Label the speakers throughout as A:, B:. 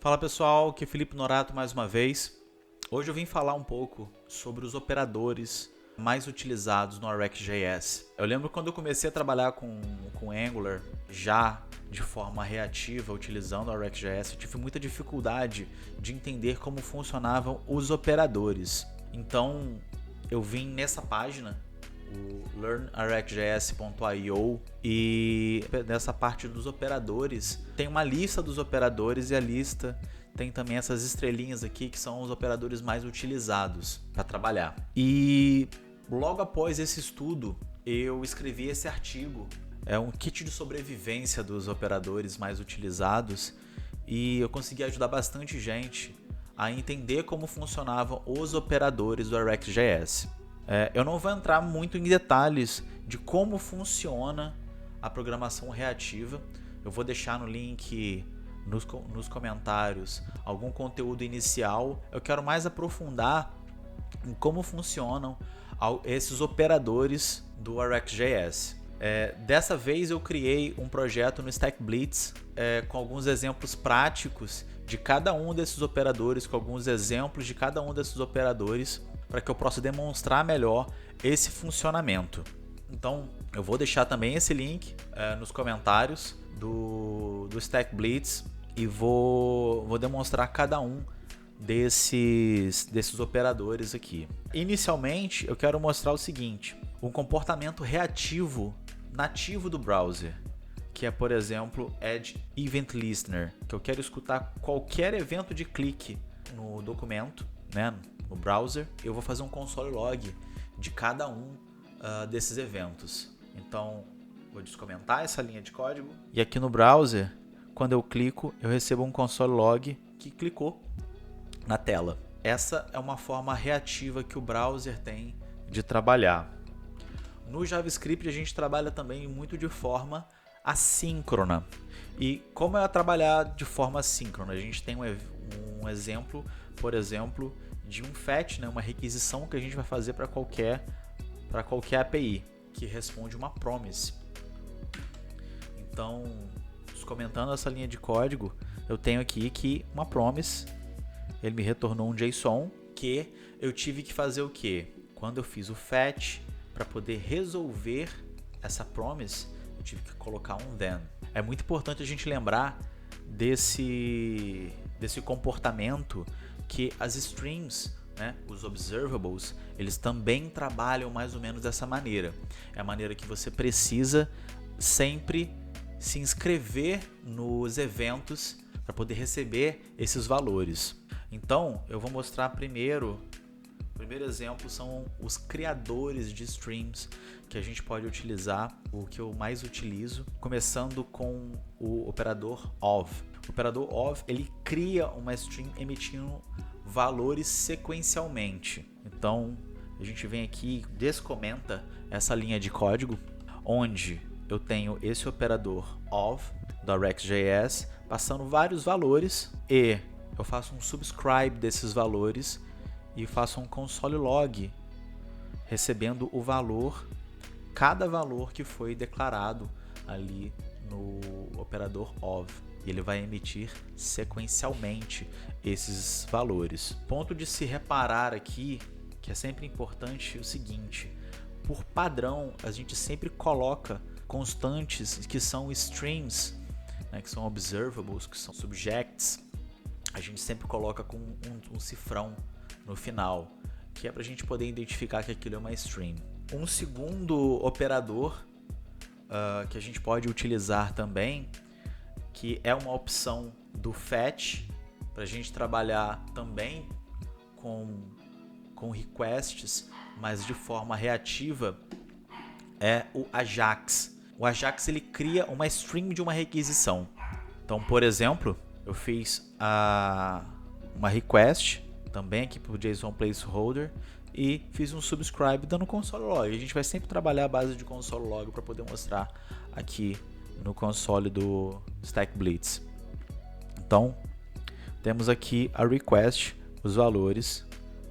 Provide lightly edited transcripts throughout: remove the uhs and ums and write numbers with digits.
A: Fala pessoal, aqui é Felipe Norato mais uma vez. Hoje eu vim falar um pouco sobre os operadores mais utilizados no RxJS. Eu lembro quando eu comecei a trabalhar com Angular, já de forma reativa, utilizando o RxJS, eu tive muita dificuldade de entender como funcionavam os operadores. Então eu vim nessa página, o learnrxjs.io, e nessa parte dos operadores tem uma lista dos operadores e a lista tem também essas estrelinhas aqui que são os operadores mais utilizados para trabalhar. E logo após esse estudo eu escrevi esse artigo, é um kit de sobrevivência dos operadores mais utilizados, e eu consegui ajudar bastante gente a entender como funcionavam os operadores do RxJS. Eu não vou entrar muito em detalhes de como funciona a programação reativa. Eu vou deixar no link nos comentários algum conteúdo inicial. Eu quero mais aprofundar em como funcionam esses operadores do RxJS. Dessa vez eu criei um projeto no StackBlitz com alguns exemplos práticos de cada um desses operadores, com alguns exemplos de cada um desses operadores, para que eu possa demonstrar melhor esse funcionamento. Então eu vou deixar também esse link nos comentários do StackBlitz e vou demonstrar cada um desses operadores aqui. Inicialmente eu quero mostrar o seguinte: um comportamento reativo nativo do browser, que é, por exemplo, Add Event Listener, que eu quero escutar qualquer evento de clique no documento, né, no browser. Eu vou fazer um console log de cada um desses eventos. Então vou descomentar essa linha de código, e aqui no browser, quando eu clico, eu recebo um console log que clicou na tela. Essa é uma forma reativa que o browser tem de trabalhar. No JavaScript a gente trabalha também muito de forma assíncrona. E como é trabalhar de forma assíncrona? A gente tem um exemplo, por exemplo, de um fetch, né, uma requisição que a gente vai fazer para qualquer API, que responde uma promise. Então, comentando essa linha de código, eu tenho aqui que uma promise, ele me retornou um JSON, que eu tive que fazer o quê? Quando eu fiz o fetch, para poder resolver essa promise, eu tive que colocar um then. É muito importante a gente lembrar desse comportamento, que as streams, né, os observables, eles também trabalham mais ou menos dessa maneira. É a maneira que você precisa sempre se inscrever nos eventos para poder receber esses valores. Então, eu vou mostrar primeiro. O primeiro exemplo são os criadores de streams que a gente pode utilizar, o que eu mais utilizo, começando com o operador of. O operador of, ele cria uma stream emitindo valores sequencialmente. Então, a gente vem aqui e descomenta essa linha de código, onde eu tenho esse operador of do RxJS passando vários valores, e eu faço um subscribe desses valores e faço um console log recebendo o valor, cada valor que foi declarado ali no operador of, e ele vai emitir sequencialmente esses valores. Ponto de se reparar aqui, que é sempre importante, o seguinte: por padrão a gente sempre coloca constantes que são streams, né, que são observables, que são subjects. A gente sempre coloca com um cifrão no final, que é para a gente poder identificar que aquilo é uma stream. Um segundo operador que a gente pode utilizar também, que é uma opção do fetch, para a gente trabalhar também com requests, mas de forma reativa, é o Ajax. O Ajax, ele cria uma string de uma requisição. Então, por exemplo, eu fiz uma request também aqui para o JSON placeholder e fiz um subscribe dando console log. A gente vai sempre trabalhar a base de console log para poder mostrar aqui no console do StackBlitz. Então, temos aqui a request, os valores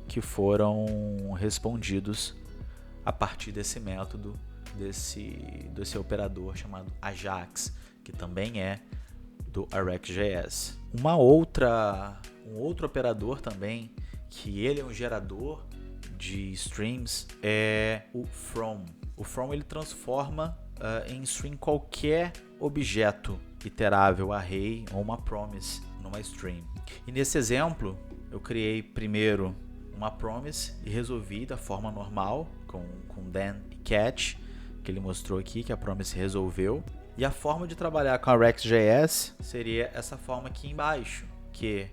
A: que foram respondidos a partir desse método, desse operador chamado Ajax, que também é do RxJS. Um outro operador também, que ele é um gerador de streams, é o from. O from ele transforma em string qualquer objeto iterável, array ou uma promise numa string. E nesse exemplo, eu criei primeiro uma promise e resolvi da forma normal, com then e catch, que ele mostrou aqui, que a promise resolveu. E a forma de trabalhar com a RxJS seria essa forma aqui embaixo, que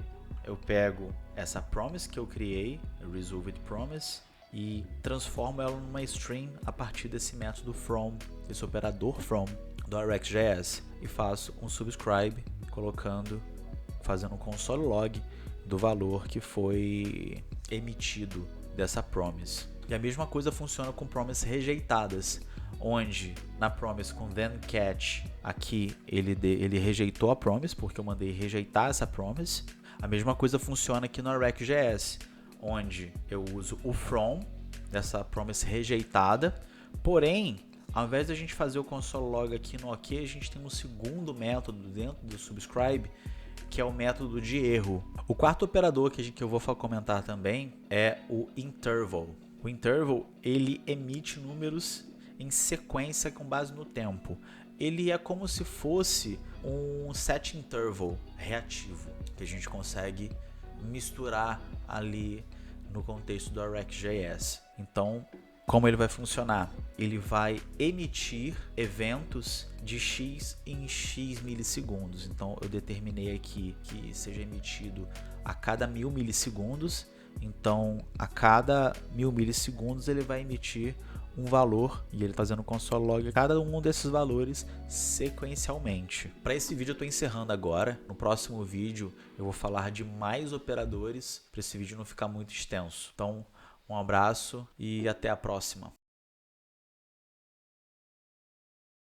A: eu pego essa promise que eu criei, resolved promise, e transformo ela numa string a partir desse método from, esse operador from do RxJS, e faço um subscribe fazendo um console log do valor que foi emitido dessa promise. E a mesma coisa funciona com promises rejeitadas, onde na promise com then catch aqui ele rejeitou a promise porque eu mandei rejeitar essa promise. A mesma coisa funciona aqui no RxJS, onde eu uso o from dessa promise rejeitada, porém, ao invés de a gente fazer o console log aqui no OK, a gente tem um segundo método dentro do subscribe, que é o método de erro. O quarto operador que eu vou comentar também é o interval. O interval, ele emite números em sequência com base no tempo. Ele é como se fosse um set interval reativo, que a gente consegue misturar ali no contexto do RxJS. Então, como ele vai funcionar? Ele vai emitir eventos de x em x milissegundos. Então, eu determinei aqui que seja emitido a cada 1000 milissegundos. Então, a cada 1000 milissegundos ele vai emitir um valor e ele fazendo console log cada um desses valores sequencialmente. Para esse vídeo eu estou encerrando agora. No próximo vídeo eu vou falar de mais operadores para esse vídeo não ficar muito extenso. Então, um abraço e até a próxima.